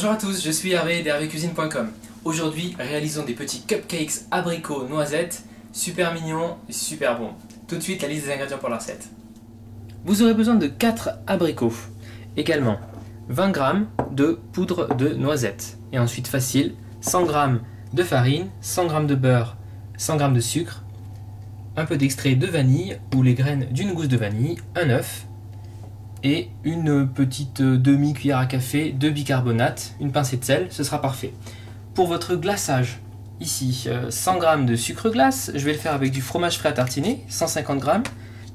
Bonjour à tous, je suis Hervé d'hervécuisine.com. Aujourd'hui, réalisons des petits cupcakes abricots noisettes, super mignons et super bons. Tout de suite, la liste des ingrédients pour la recette. Vous aurez besoin de 4 abricots. Également, 20 g de poudre de noisette. Et ensuite, facile, 100 g de farine, 100 g de beurre, 100 g de sucre, un peu d'extrait de vanille ou les graines d'une gousse de vanille, un œuf, et une petite demi-cuillère à café de bicarbonate, une pincée de sel, ce sera parfait. Pour votre glaçage, ici 100 g de sucre glace, je vais le faire avec du fromage frais à tartiner, 150 g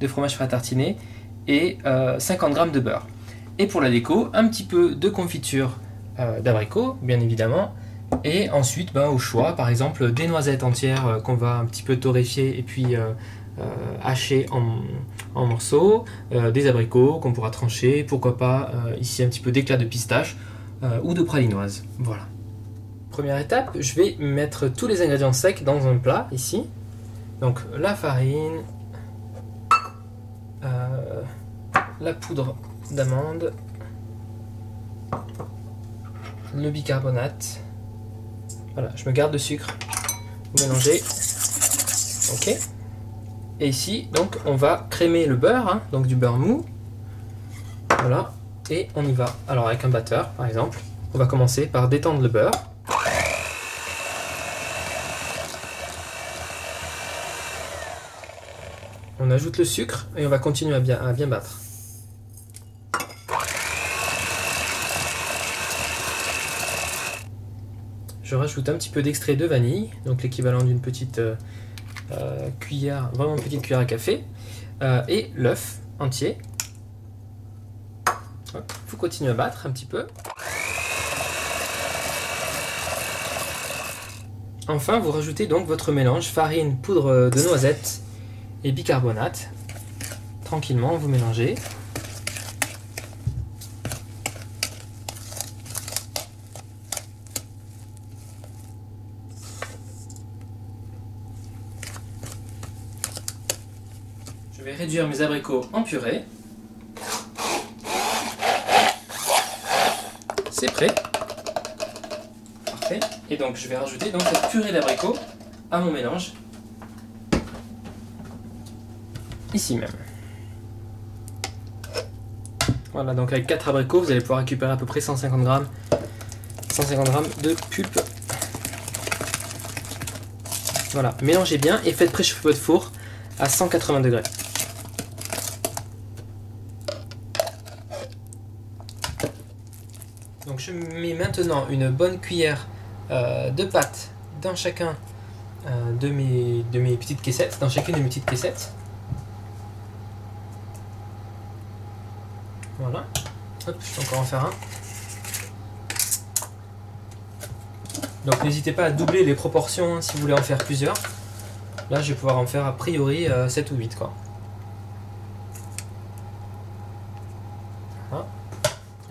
de fromage frais à tartiner et 50 g de beurre. Et pour la déco, un petit peu de confiture d'abricot, bien évidemment, et ensuite au choix, par exemple des noisettes entières qu'on va un petit peu torréfier et puis hacher en morceaux, des abricots qu'on pourra trancher, pourquoi pas ici un petit peu d'éclat de pistache ou de pralinoise. Voilà. Première étape, je vais mettre tous les ingrédients secs dans un plat ici. Donc la farine, la poudre d'amande, le bicarbonate. Voilà, je me garde le sucre. Vous mélangez. Ok. Et ici, donc, on va crémer le beurre, donc du beurre mou. Voilà. Et on y va. Alors, avec un batteur, par exemple, on va commencer par détendre le beurre. On ajoute le sucre et on va continuer à bien battre. Je rajoute un petit peu d'extrait de vanille, donc l'équivalent d'une petite cuillère, vraiment une petite cuillère à café, et l'œuf entier. Il faut continuer à battre un petit peu. Enfin, vous rajoutez donc votre mélange farine, poudre de noisette et bicarbonate. Tranquillement, vous mélangez. Je vais réduire mes abricots en purée. C'est prêt. Parfait. Et donc je vais rajouter donc cette purée d'abricots à mon mélange. Ici même. Voilà, donc avec 4 abricots, vous allez pouvoir récupérer à peu près 150 g de pulpe. Voilà, mélangez bien et faites préchauffer votre four à 180 degrés. Donc je mets maintenant une bonne cuillère de pâte dans chacun de mes petites caissettes, dans chacune de mes petites caissettes. Voilà. Hop, je peux encore en faire un. Donc n'hésitez pas à doubler les proportions si vous voulez en faire plusieurs. Là je vais pouvoir en faire a priori 7 ou 8 quoi. Voilà.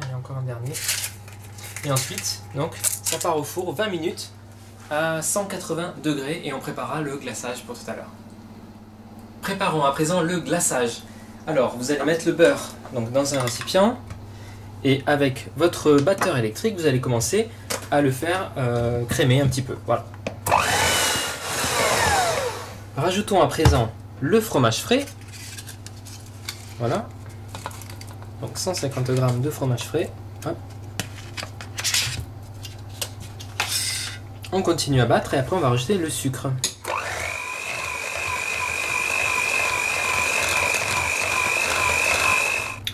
Allez, encore un dernier. Et ensuite, donc, ça part au four 20 minutes à 180 degrés et on préparera le glaçage pour tout à l'heure. Préparons à présent le glaçage. Alors, vous allez mettre le beurre donc, dans un récipient et avec votre batteur électrique, vous allez commencer à le faire crémer un petit peu. Voilà. Rajoutons à présent le fromage frais. Voilà. Donc 150 g de fromage frais. Hop. On continue à battre et après on va rajouter le sucre.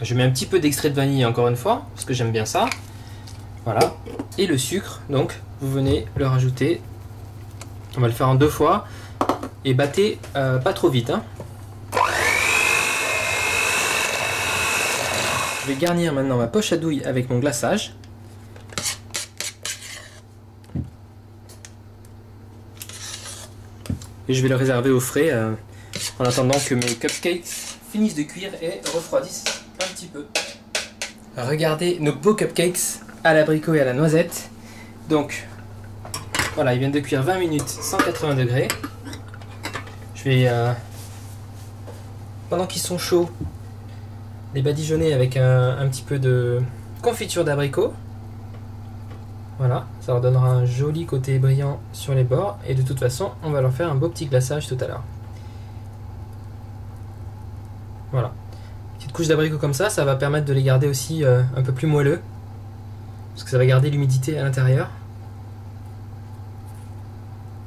Je mets un petit peu d'extrait de vanille encore une fois, parce que j'aime bien ça. Voilà. Et le sucre, donc, vous venez le rajouter. On va le faire en 2 fois. Et battez pas trop vite. Hein. Je vais garnir maintenant ma poche à douille avec mon glaçage. Et je vais le réserver au frais en attendant que mes cupcakes finissent de cuire et refroidissent un petit peu. Regardez nos beaux cupcakes à l'abricot et à la noisette. Donc voilà, ils viennent de cuire 20 minutes 180 degrés. Je vais pendant qu'ils sont chauds les badigeonner avec un petit peu de confiture d'abricot. Voilà, ça leur donnera un joli côté brillant sur les bords. Et de toute façon, on va leur faire un beau petit glaçage tout à l'heure. Voilà. Petite couche d'abricot comme ça va permettre de les garder aussi un peu plus moelleux. Parce que ça va garder l'humidité à l'intérieur.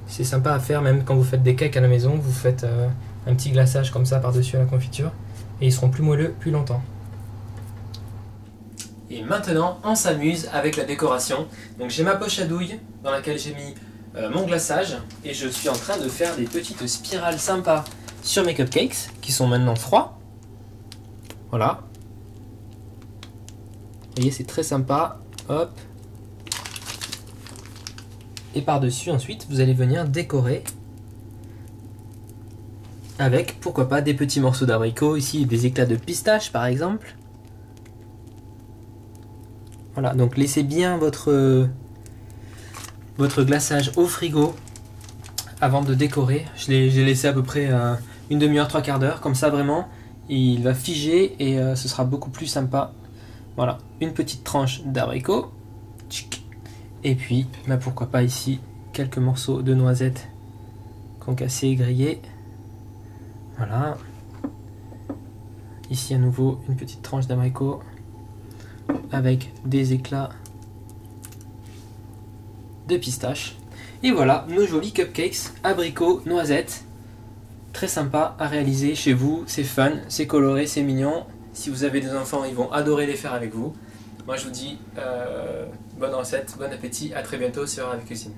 C'est sympa à faire même quand vous faites des cakes à la maison. Vous faites un petit glaçage comme ça par-dessus la confiture. Et ils seront plus moelleux plus longtemps. Et maintenant, on s'amuse avec la décoration. Donc j'ai ma poche à douille dans laquelle j'ai mis mon glaçage. Et je suis en train de faire des petites spirales sympas sur mes cupcakes qui sont maintenant froids. Voilà. Vous voyez, c'est très sympa. Hop. Et par-dessus, ensuite, vous allez venir décorer avec, pourquoi pas, des petits morceaux d'abricot. Ici, des éclats de pistache, par exemple. Voilà, donc laissez bien votre glaçage au frigo avant de décorer. J'ai laissé à peu près une demi-heure, trois quarts d'heure, comme ça vraiment il va figer et ce sera beaucoup plus sympa. Voilà, une petite tranche d'abricot et puis pourquoi pas ici quelques morceaux de noisettes concassés et grillés. Voilà, ici à nouveau une petite tranche d'abricot avec des éclats de pistache. Et voilà nos jolis cupcakes abricots noisettes. Très sympa à réaliser chez vous, c'est fun, c'est coloré, c'est mignon. Si vous avez des enfants, ils vont adorer les faire avec vous. Moi je vous dis bonne recette, bon appétit, à très bientôt sur Ave Cuisine.